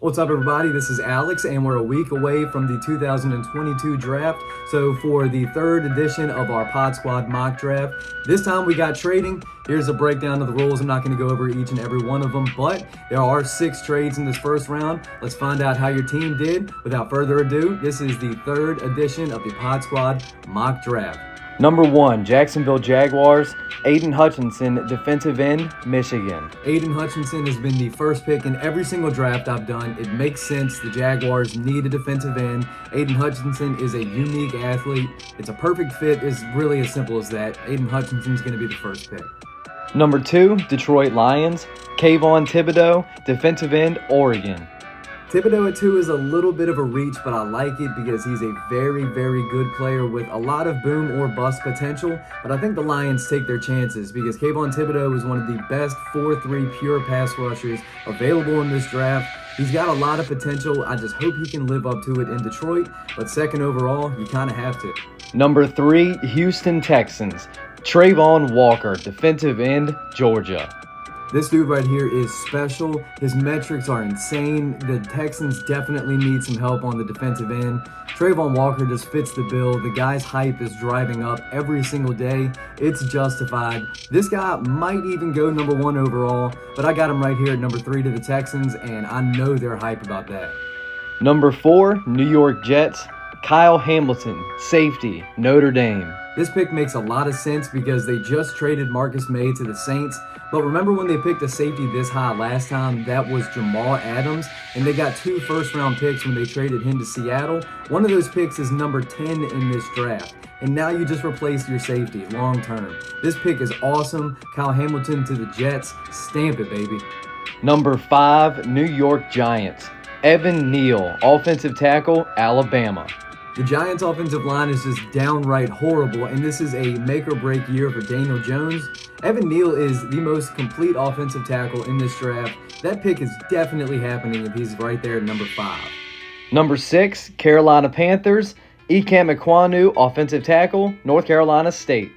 What's up, everybody? This is Alex, and we're a week away from the 2022 draft. So for the third edition of our Pod Squad mock draft, this time we got trading. Here's a breakdown of the rules. I'm not going to go over each and every one of them, but there are 6 trades in this first round. Let's find out how your team did. Without further ado, this is the third edition of the Pod Squad mock draft. Number 1, Jacksonville Jaguars, Aiden Hutchinson, defensive end, Michigan. Aiden Hutchinson has been the first pick in every single draft I've done. It makes sense. The Jaguars need a defensive end. Aiden Hutchinson is a unique athlete. It's a perfect fit. It's really as simple as that. Aiden Hutchinson's going to be the first pick. Number 2, Detroit Lions, Kayvon Thibodeaux, defensive end, Oregon. Thibodeaux at 2 is a little bit of a reach, but I like it because he's a very, very good player with a lot of boom or bust potential. But I think the Lions take their chances because Kayvon Thibodeaux is one of the best 4-3 pure pass rushers available in this draft. He's got a lot of potential. I just hope he can live up to it in Detroit. But second overall, you kind of have to. Number 3, Houston Texans, Travon Walker, defensive end, Georgia. This dude right here is special. His metrics are insane. The Texans definitely need some help on the defensive end. Travon Walker just fits the bill. The guy's hype is driving up every single day. It's justified. This guy might even go number 1 overall, but I got him right here at number 3 to the Texans, and I know they're hype about that. Number 4, New York Jets, Kyle Hamilton, safety, Notre Dame. This pick makes a lot of sense because they just traded Marcus May to the Saints. But remember when they picked a safety this high last time? That was Jamal Adams, and they got 2 first-round picks when they traded him to Seattle. One of those picks is number 10 in this draft, and now you just replaced your safety long-term. This pick is awesome. Kyle Hamilton to the Jets. Stamp it, baby. Number 5, New York Giants, Evan Neal, offensive tackle, Alabama. The Giants' offensive line is just downright horrible, and this is a make-or-break year for Daniel Jones. Evan Neal is the most complete offensive tackle in this draft. That pick is definitely happening if he's right there at number 5. Number 6, Carolina Panthers, Ikem Ekwonu, offensive tackle, North Carolina State.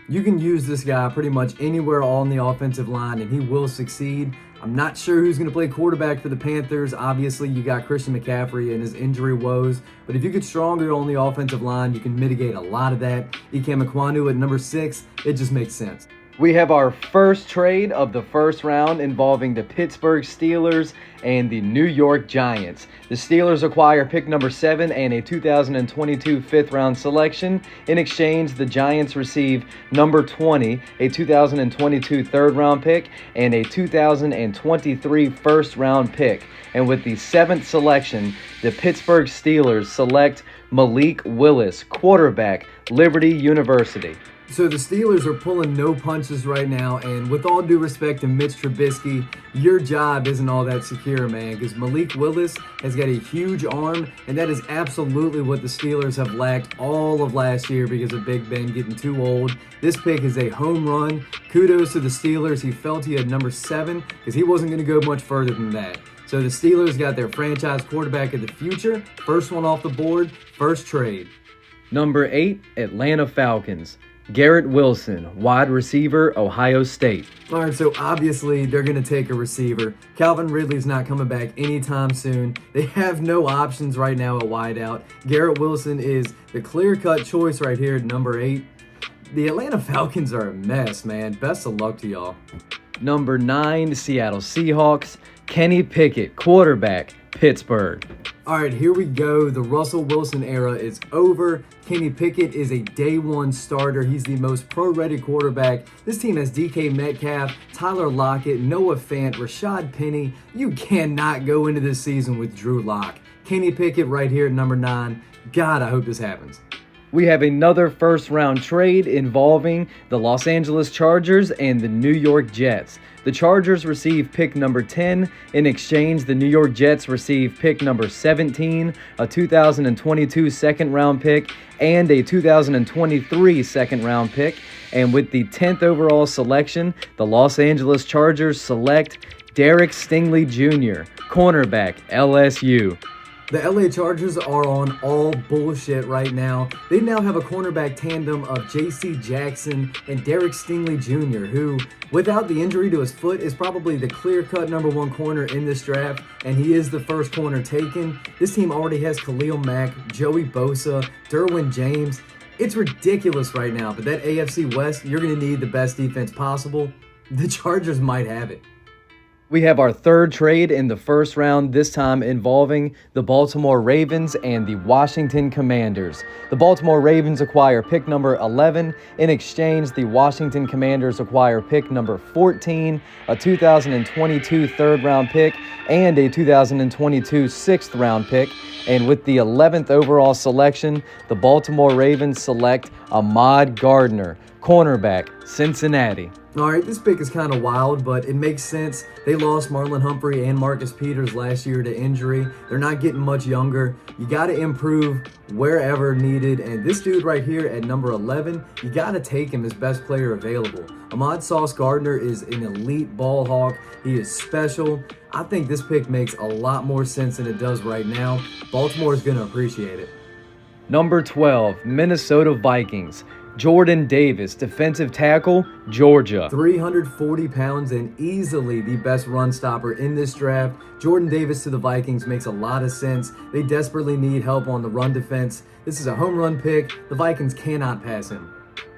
You can use this guy pretty much anywhere on the offensive line, and he will succeed. I'm not sure who's going to play quarterback for the Panthers. Obviously, you got Christian McCaffrey and his injury woes. But if you get stronger on the offensive line, you can mitigate a lot of that. Ikem Ekwonu at number 6, it just makes sense. We have our first trade of the first round involving the Pittsburgh Steelers and the New York Giants. The Steelers acquire pick number 7 and a 2022 fifth-round selection. In exchange, the Giants receive number 20, a 2022 third-round pick, and a 2023 first-round pick. And with the 7th selection, the Pittsburgh Steelers select Malik Willis, quarterback, Liberty University. So the Steelers are pulling no punches right now, and with all due respect to Mitch Trubisky, your job isn't all that secure, man, because Malik Willis has got a huge arm, and that is absolutely what the Steelers have lacked all of last year because of Big Ben getting too old. This pick is a home run. Kudos to the Steelers. He felt he had number 7 because he wasn't going to go much further than that. So the Steelers got their franchise quarterback of the future. First one off the board, first trade. Number 8, Atlanta Falcons, Garrett Wilson, wide receiver, Ohio State. All right, so obviously they're going to take a receiver. Calvin Ridley's not coming back anytime soon. They have no options right now at wideout. Garrett Wilson is the clear-cut choice right here at number 8. The Atlanta Falcons are a mess, man. Best of luck to y'all. Number 9, Seattle Seahawks, Kenny Pickett, quarterback, Pittsburgh. All right, here we go. The Russell Wilson era is over. Kenny Pickett is a day 1 starter. He's the most pro-ready quarterback. This team has DK Metcalf, Tyler Lockett, Noah Fant, Rashad Penny. You cannot go into this season with Drew Lock. Kenny Pickett right here at number 9. God, I hope this happens. We have another first-round trade involving the Los Angeles Chargers and the New York Jets. The Chargers receive pick number 10. In exchange, the New York Jets receive pick number 17, a 2022 second-round pick, and a 2023 second-round pick. And with the 10th overall selection, the Los Angeles Chargers select Derek Stingley Jr., cornerback, LSU. The LA Chargers are on all bullshit right now. They now have a cornerback tandem of J.C. Jackson and Derek Stingley Jr., who, without the injury to his foot, is probably the clear-cut number one corner in this draft, and he is the first corner taken. This team already has Khalil Mack, Joey Bosa, Derwin James. It's ridiculous right now, but that AFC West, you're going to need the best defense possible. The Chargers might have it. We have our third trade in the first round, this time involving the Baltimore Ravens and the Washington Commanders. The Baltimore Ravens acquire pick number 11. In exchange, the Washington Commanders acquire pick number 14, a 2022 third-round pick, and a 2022 sixth-round pick. And with the 11th overall selection, the Baltimore Ravens select Ahmad Gardner, cornerback, Cincinnati. All right, this pick is kind of wild, but it makes sense. They lost Marlon Humphrey and Marcus Peters last year to injury. They're not getting much younger. You got to improve wherever needed. And this dude right here at number 11, you got to take him as best player available. Ahmad Sauce Gardner is an elite ball hawk. He is special. I think this pick makes a lot more sense than it does right now. Baltimore is going to appreciate it. Number 12, Minnesota Vikings. Jordan Davis, defensive tackle, Georgia. 340 pounds and easily the best run stopper in this draft. Jordan Davis to the Vikings makes a lot of sense. They desperately need help on the run defense. This is a home run pick. The Vikings cannot pass him.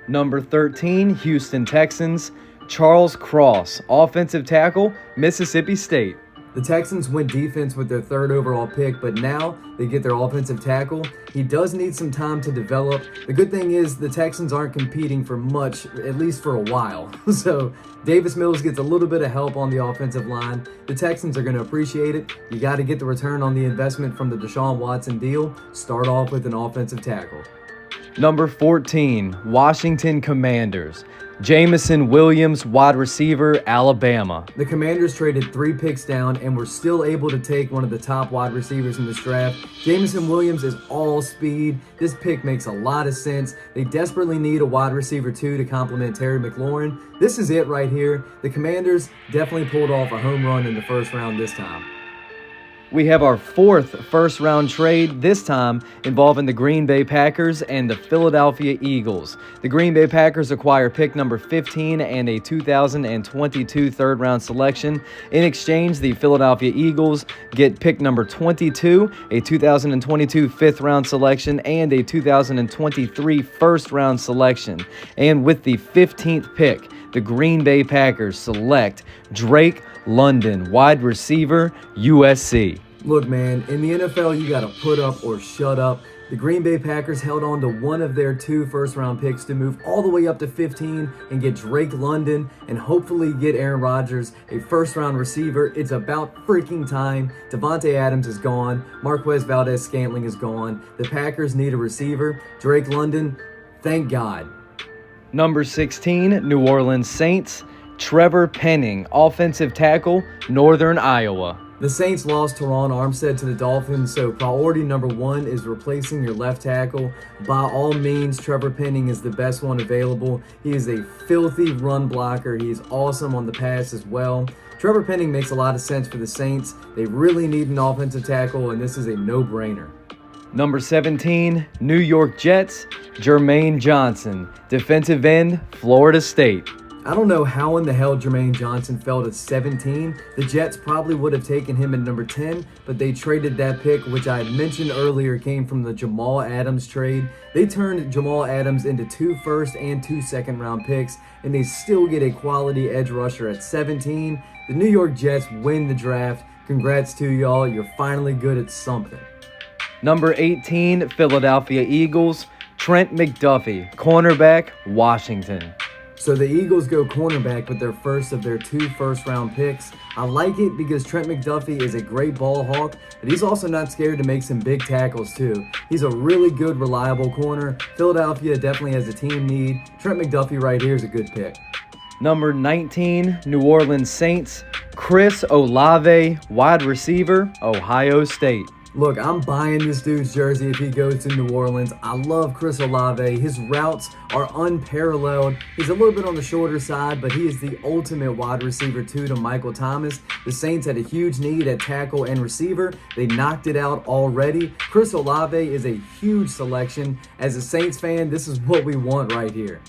Number 13, Houston Texans. Charles Cross, offensive tackle, Mississippi State. The Texans went defense with their third overall pick, but now they get their offensive tackle. He does need some time to develop. The good thing is the Texans aren't competing for much, at least for a while. So Davis Mills gets a little bit of help on the offensive line. The Texans are going to appreciate it. You got to get the return on the investment from the Deshaun Watson deal. Start off with an offensive tackle. Number 14, Washington Commanders. Jameson Williams, wide receiver, Alabama. The Commanders traded 3 picks down and were still able to take one of the top wide receivers in this draft. Jameson Williams is all speed. This pick makes a lot of sense. They desperately need a wide receiver 2 to complement Terry McLaurin. This is it right here. The Commanders definitely pulled off a home run in the first round this time. We have our fourth first-round trade, this time involving the Green Bay Packers and the Philadelphia Eagles. The Green Bay Packers acquire pick number 15 and a 2022 third-round selection. In exchange, the Philadelphia Eagles get pick number 22, a 2022 fifth-round selection, and a 2023 first-round selection. And with the 15th pick, the Green Bay Packers select Drake London, wide receiver, USC. Look, man, in the NFL, you got to put up or shut up. The Green Bay Packers held on to one of their 2 first-round picks to move all the way up to 15 and get Drake London and hopefully get Aaron Rodgers, a first-round receiver. It's about freaking time. Devontae Adams is gone. Marquez Valdez-Scantling is gone. The Packers need a receiver. Drake London, thank God. Number 16, New Orleans Saints. Trevor Penning, offensive tackle, Northern Iowa. The Saints lost Teron Armstead to the Dolphins, so priority number 1 is replacing your left tackle. By all means, Trevor Penning is the best one available. He is a filthy run blocker. He is awesome on the pass as well. Trevor Penning makes a lot of sense for the Saints. They really need an offensive tackle, and this is a no-brainer. Number 17, New York Jets, Jermaine Johnson, defensive end, Florida State. I don't know how in the hell Jermaine Johnson fell to 17. The Jets probably would have taken him at number 10, but they traded that pick, which I had mentioned earlier came from the Jamal Adams trade. They turned Jamal Adams into 2 first and 2 second round picks, and they still get a quality edge rusher at 17. The New York Jets win the draft. Congrats to y'all. You're finally good at something. Number 18, Philadelphia Eagles, Trent McDuffie, cornerback, Washington. So the Eagles go cornerback with their first of their 2 first-round picks. I like it because Trent McDuffie is a great ball hawk, but he's also not scared to make some big tackles too. He's a really good, reliable corner. Philadelphia definitely has a team need. Trent McDuffie right here is a good pick. Number 19, New Orleans Saints, Chris Olave, wide receiver, Ohio State. Look, I'm buying this dude's jersey if he goes to New Orleans. I love Chris Olave. His routes are unparalleled. He's a little bit on the shorter side, but he is the ultimate wide receiver too to Michael Thomas. The Saints had a huge need at tackle and receiver. They knocked it out already. Chris Olave is a huge selection. As a Saints fan, this is what we want right here.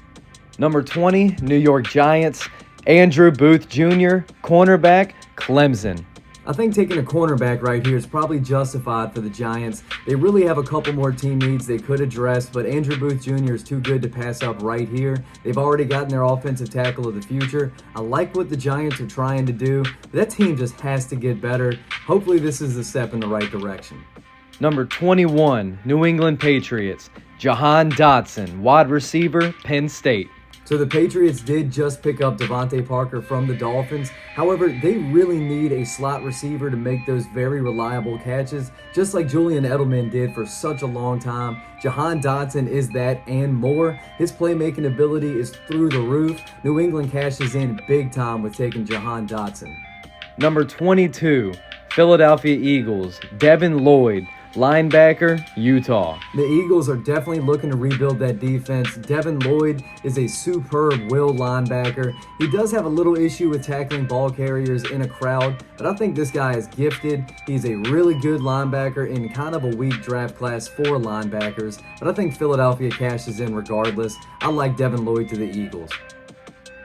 Number 20, New York Giants, Andrew Booth Jr., cornerback, Clemson. I think taking a cornerback right here is probably justified for the Giants. They really have a couple more team needs they could address, but Andrew Booth Jr. is too good to pass up right here. They've already gotten their offensive tackle of the future. I like what the Giants are trying to do, but that team just has to get better. Hopefully this is a step in the right direction. Number 21, New England Patriots, Jahan Dotson, wide receiver, Penn State. So the Patriots did just pick up Devontae Parker from the Dolphins. However, they really need a slot receiver to make those very reliable catches, just like Julian Edelman did for such a long time. Jahan Dotson is that and more. His playmaking ability is through the roof. New England cashes in big time with taking Jahan Dotson. Number 22, Philadelphia Eagles, Devin Lloyd, linebacker, Utah. The Eagles are definitely looking to rebuild that defense. Devin Lloyd is a superb will linebacker. He does have a little issue with tackling ball carriers in a crowd, but I think this guy is gifted. He's a really good linebacker in kind of a weak draft class for linebackers, but I think Philadelphia cashes in regardless. I like Devin Lloyd to the Eagles.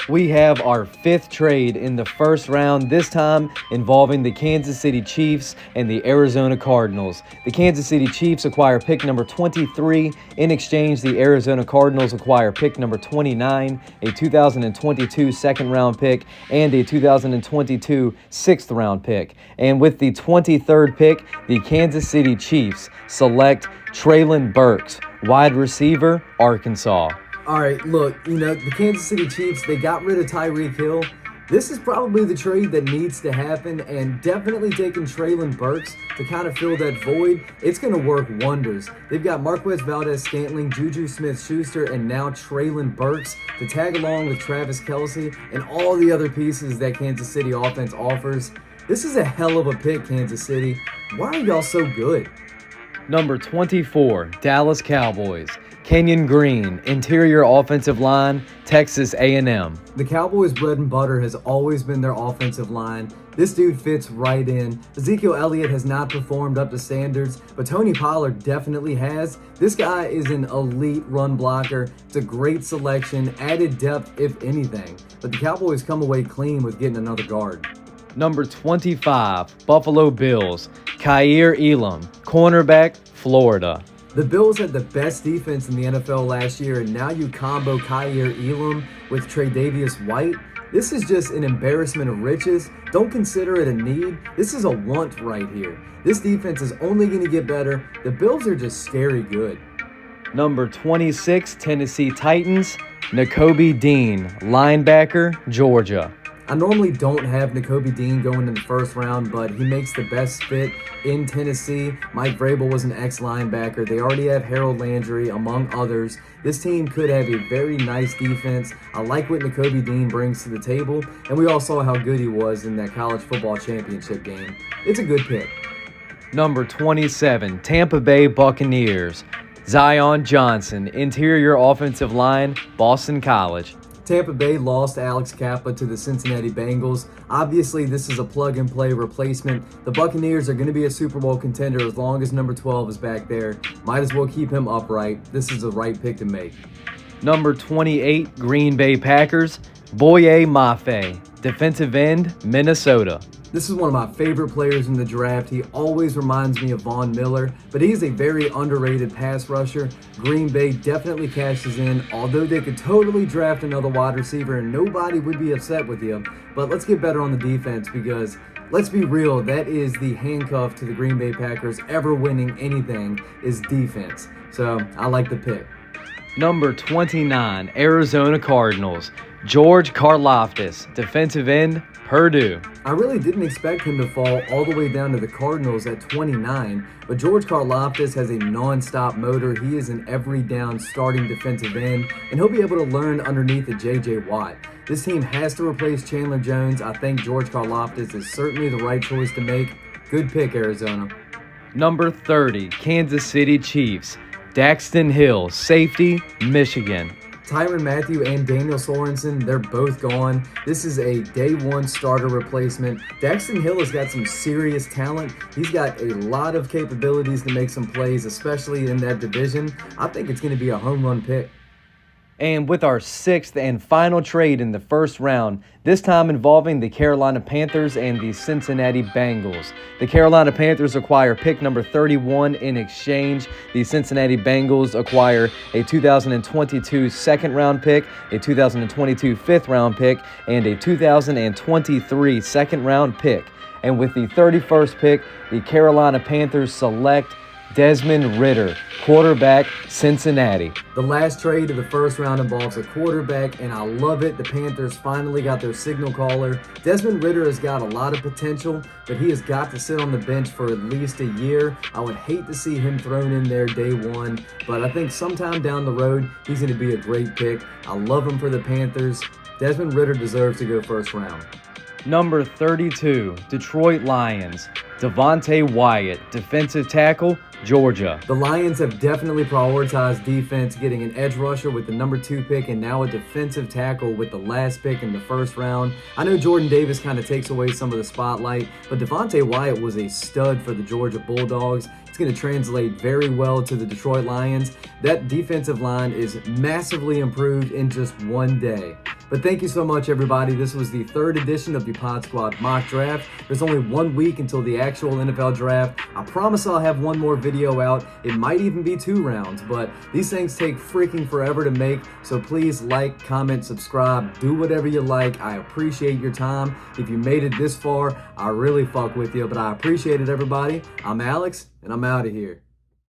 We have our fifth trade in the first round, this time involving the Kansas City Chiefs and the Arizona Cardinals. The Kansas City Chiefs acquire pick number 23. In exchange, the Arizona Cardinals acquire pick number 29, a 2022 second-round pick, and a 2022 sixth-round pick. And with the 23rd pick, the Kansas City Chiefs select Treylon Burks, wide receiver, Arkansas. All right, look, the Kansas City Chiefs, they got rid of Tyreek Hill. This is probably the trade that needs to happen, and definitely taking Treylon Burks to kind of fill that void, it's going to work wonders. They've got Marquez Valdez-Scantling, Juju Smith-Schuster, and now Treylon Burks to tag along with Travis Kelce and all the other pieces that Kansas City offense offers. This is a hell of a pick, Kansas City. Why are y'all so good? Number 24, Dallas Cowboys, Kenyon Green, interior offensive line, Texas A&M. The Cowboys' bread and butter has always been their offensive line. This dude fits right in. Ezekiel Elliott has not performed up to standards, but Tony Pollard definitely has. This guy is an elite run blocker. It's a great selection, added depth if anything. But the Cowboys come away clean with getting another guard. Number 25, Buffalo Bills, Kaiir Elam, cornerback, Florida. The Bills had the best defense in the NFL last year, and now you combo Kaiir Elam with Tre'Davious White. This is just an embarrassment of riches. Don't consider it a need. This is a want right here. This defense is only going to get better. The Bills are just scary good. Number 26, Tennessee Titans, Nakobe Dean, linebacker, Georgia. I normally don't have Nakobe Dean going in the first round, but he makes the best fit in Tennessee. Mike Vrabel was an ex-linebacker. They already have Harold Landry, among others. This team could have a very nice defense. I like what Nakobe Dean brings to the table, and we all saw how good he was in that college football championship game. It's a good pick. Number 27, Tampa Bay Buccaneers, Zion Johnson, interior offensive line, Boston College. Tampa Bay lost Alex Kappa to the Cincinnati Bengals. Obviously, this is a plug-and-play replacement. The Buccaneers are going to be a Super Bowl contender as long as number 12 is back there. Might as well keep him upright. This is the right pick to make. Number 28, Green Bay Packers, Boye Mafe, defensive end, Minnesota. This is one of my favorite players in the draft. He always reminds me of Von Miller, but he's a very underrated pass rusher. Green Bay definitely cashes in, although they could totally draft another wide receiver and nobody would be upset with you. But let's get better on the defense because, let's be real, that is the handcuff to the Green Bay Packers ever winning anything is defense. So I like the pick. Number 29, Arizona Cardinals, George Karlaftis, defensive end, Purdue. I really didn't expect him to fall all the way down to the Cardinals at 29, but George Karlaftis has a non-stop motor. He is an every down starting defensive end, and he'll be able to learn underneath the J.J. Watt. This team has to replace Chandler Jones. I think George Karlaftis is certainly the right choice to make. Good pick, Arizona. Number 30, Kansas City Chiefs. Daxton Hill, safety, Michigan. Tyrann Mathieu and Daniel Sorensen, they're both gone. This is a day one starter replacement. Daxton Hill has got some serious talent. He's got a lot of capabilities to make some plays, especially in that division. I think it's going to be a home run pick. And with our sixth and final trade in the first round, this time involving the Carolina Panthers and the Cincinnati Bengals. The Carolina Panthers acquire pick number 31 in exchange. The Cincinnati Bengals acquire a 2022 second round pick, a 2022 fifth round pick, and a 2023 second round pick. And with the 31st pick, the Carolina Panthers select Desmond Ritter, quarterback, Cincinnati. The last trade of the first round involves a quarterback, and I love it. The Panthers finally got their signal caller. Desmond Ritter has got a lot of potential, but he has got to sit on the bench for at least a year. I would hate to see him thrown in there day one, but I think sometime down the road, he's going to be a great pick. I love him for the Panthers. Desmond Ritter deserves to go first round. Number 32, Detroit Lions. Devontae Wyatt, defensive tackle, Georgia. The Lions have definitely prioritized defense, getting an edge rusher with the number 2 pick and now a defensive tackle with the last pick in the first round. I know Jordan Davis kind of takes away some of the spotlight, but Devontae Wyatt was a stud for the Georgia Bulldogs. It's going to translate very well to the Detroit Lions. That defensive line is massively improved in just one day. But thank you so much, everybody. This was the 3rd edition of the Pod Squad Mock Draft. There's only 1 week until the actual NFL Draft. I promise I'll have one more video out. It might even be 2 rounds, but these things take freaking forever to make. So please like, comment, subscribe, do whatever you like. I appreciate your time. If you made it this far, I really fuck with you, but I appreciate it, everybody. I'm Alex, and I'm out of here.